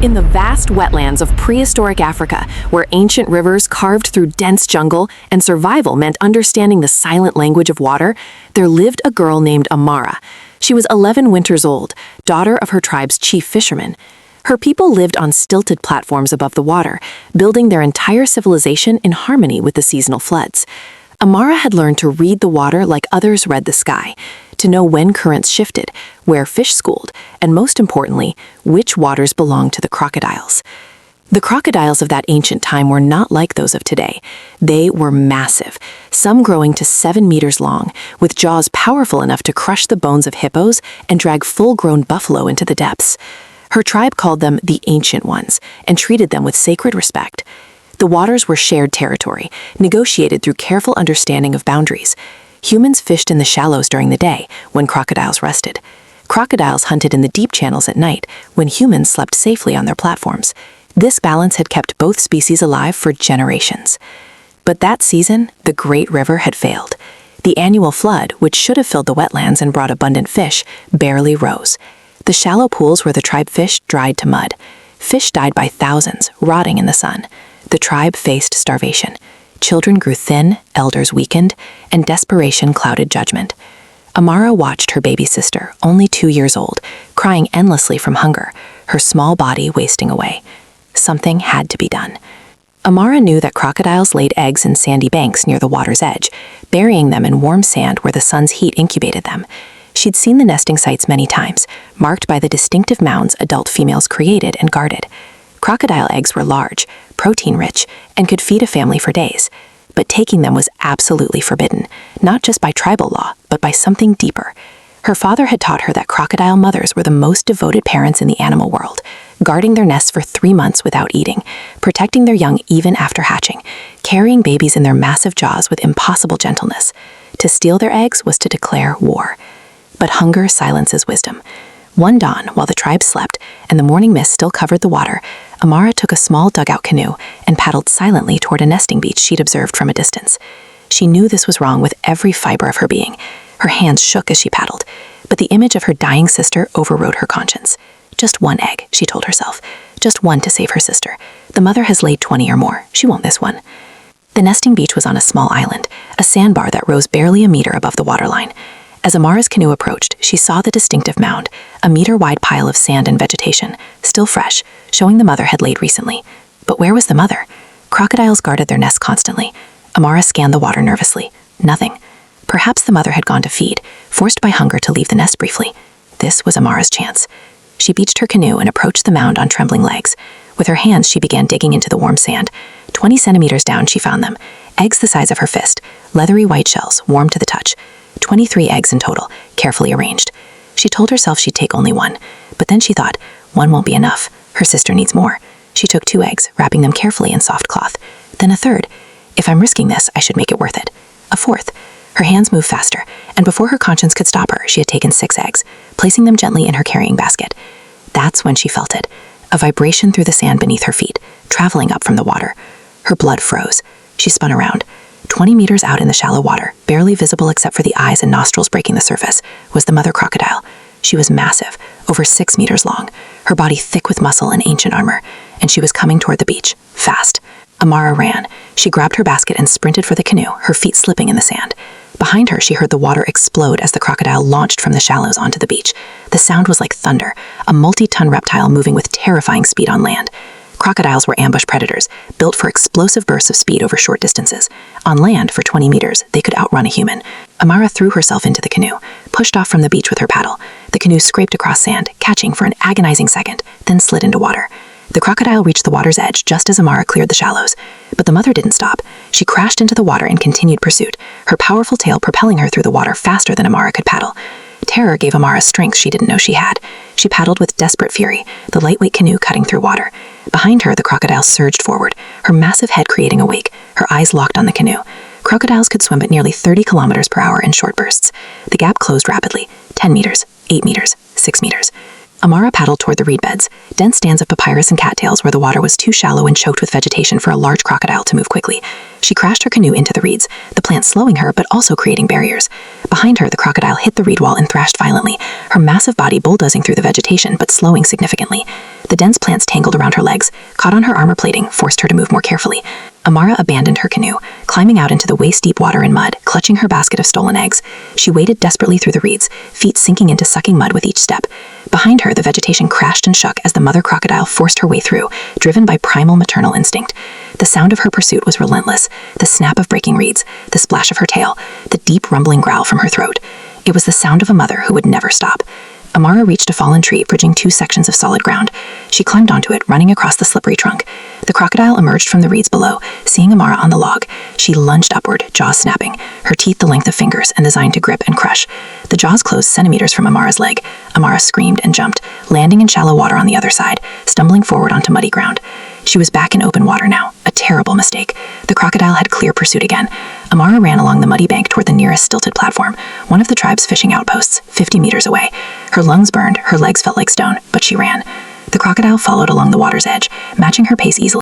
In the vast wetlands of prehistoric Africa, where ancient rivers carved through dense jungle and survival meant understanding the silent language of water, there lived a girl named Amara. She was 11 winters old, daughter of her tribe's chief fisherman. Her people lived on stilted platforms above the water, building their entire civilization in harmony with the seasonal floods. Amara had learned to read the water like others read the sky, to know when currents shifted, where fish schooled, and most importantly, which waters belonged to the crocodiles. The crocodiles of that ancient time were not like those of today. They were massive, some growing to 7 meters long, with jaws powerful enough to crush the bones of hippos and drag full-grown buffalo into the depths. Her tribe called them the Ancient Ones and treated them with sacred respect. The waters were shared territory, negotiated through careful understanding of boundaries. Humans fished in the shallows during the day, when crocodiles rested. Crocodiles hunted in the deep channels at night, when humans slept safely on their platforms. This balance had kept both species alive for generations. But that season, the Great River had failed. The annual flood, which should have filled the wetlands and brought abundant fish, barely rose. The shallow pools where the tribe fished dried to mud. Fish died by thousands, rotting in the sun. The tribe faced starvation. Children grew thin, elders weakened, and desperation clouded judgment. Amara watched her baby sister, only 2 years old, crying endlessly from hunger, her small body wasting away. Something had to be done. Amara knew that crocodiles laid eggs in sandy banks near the water's edge, burying them in warm sand where the sun's heat incubated them. She'd seen the nesting sites many times, marked by the distinctive mounds adult females created and guarded. Crocodile eggs were large, protein-rich, and could feed a family for days. But taking them was absolutely forbidden, not just by tribal law, but by something deeper. Her father had taught her that crocodile mothers were the most devoted parents in the animal world, guarding their nests for 3 months without eating, protecting their young even after hatching, carrying babies in their massive jaws with impossible gentleness. To steal their eggs was to declare war. But hunger silences wisdom. One dawn, while the tribe slept and the morning mist still covered the water, Amara took a small dugout canoe and paddled silently toward a nesting beach she'd observed from a distance. She knew this was wrong with every fiber of her being. Her hands shook as she paddled, but the image of her dying sister overrode her conscience. Just one egg, she told herself. Just one to save her sister. The mother has laid 20 or more. She won't miss one. The nesting beach was on a small island, a sandbar that rose barely a meter above the waterline. As Amara's canoe approached, she saw the distinctive mound, a meter-wide pile of sand and vegetation, still fresh, showing the mother had laid recently. But where was the mother? Crocodiles guarded their nests constantly. Amara scanned the water nervously. Nothing. Perhaps the mother had gone to feed, forced by hunger to leave the nest briefly. This was Amara's chance. She beached her canoe and approached the mound on trembling legs. With her hands, she began digging into the warm sand. 20 centimeters down, she found them. Eggs the size of her fist, leathery white shells, warm to the touch. 23 eggs in total, carefully arranged. She told herself she'd take only one, but then she thought, one won't be enough. Her sister needs more. She took 2 eggs, wrapping them carefully in soft cloth. Then a third. If I'm risking this, I should make it worth it. A fourth. Her hands moved faster, and before her conscience could stop her, she had taken 6 eggs, placing them gently in her carrying basket. That's when she felt it, a vibration through the sand beneath her feet, traveling up from the water. Her blood froze. She spun around. 20 meters out in the shallow water, barely visible except for the eyes and nostrils breaking the surface, was the mother crocodile. She was massive, over 6 meters long, her body thick with muscle and ancient armor, and she was coming toward the beach, fast. Amara ran. She grabbed her basket and sprinted for the canoe, her feet slipping in the sand. Behind her, she heard the water explode as the crocodile launched from the shallows onto the beach. The sound was like thunder, a multi-ton reptile moving with terrifying speed on land. Crocodiles were ambush predators, built for explosive bursts of speed over short distances. On land, for 20 meters, they could outrun a human. Amara threw herself into the canoe, pushed off from the beach with her paddle. The canoe scraped across sand, catching for an agonizing second, then slid into water. The crocodile reached the water's edge just as Amara cleared the shallows. But the mother didn't stop. She crashed into the water and continued pursuit, her powerful tail propelling her through the water faster than Amara could paddle. Terror gave Amara strength she didn't know she had. She paddled with desperate fury, the lightweight canoe cutting through water. Behind her, the crocodile surged forward, her massive head creating a wake, her eyes locked on the canoe. Crocodiles could swim at nearly 30 kilometers per hour in short bursts. The gap closed rapidly. 10 meters, 8 meters, 6 meters. Amara paddled toward the reed beds, dense stands of papyrus and cattails where the water was too shallow and choked with vegetation for a large crocodile to move quickly. She crashed her canoe into the reeds, the plant slowing her but also creating barriers. Behind her, the crocodile hit the reed wall and thrashed violently, her massive body bulldozing through the vegetation but slowing significantly. The dense plants tangled around her legs, caught on her armor plating, forced her to move more carefully. Amara abandoned her canoe, climbing out into the waist-deep water and mud, clutching her basket of stolen eggs. She waded desperately through the reeds, feet sinking into sucking mud with each step. Behind her, the vegetation crashed and shook as the mother crocodile forced her way through, driven by primal maternal instinct. The sound of her pursuit was relentless, the snap of breaking reeds, the splash of her tail, the deep rumbling growl from her throat. It was the sound of a mother who would never stop. Amara reached a fallen tree, bridging 2 sections of solid ground. She climbed onto it, running across the slippery trunk. The crocodile emerged from the reeds below, seeing Amara on the log. She lunged upward, jaws snapping, her teeth the length of fingers and designed to grip and crush. The jaws closed centimeters from Amara's leg. Amara screamed and jumped, landing in shallow water on the other side, stumbling forward onto muddy ground. She was back in open water now, a terrible mistake. The crocodile had clear pursuit again. Amara ran along the muddy bank toward the nearest stilted platform, one of the tribe's fishing outposts, 50 meters away. Her lungs burned, her legs felt like stone, but she ran. The crocodile followed along the water's edge, matching her pace easily.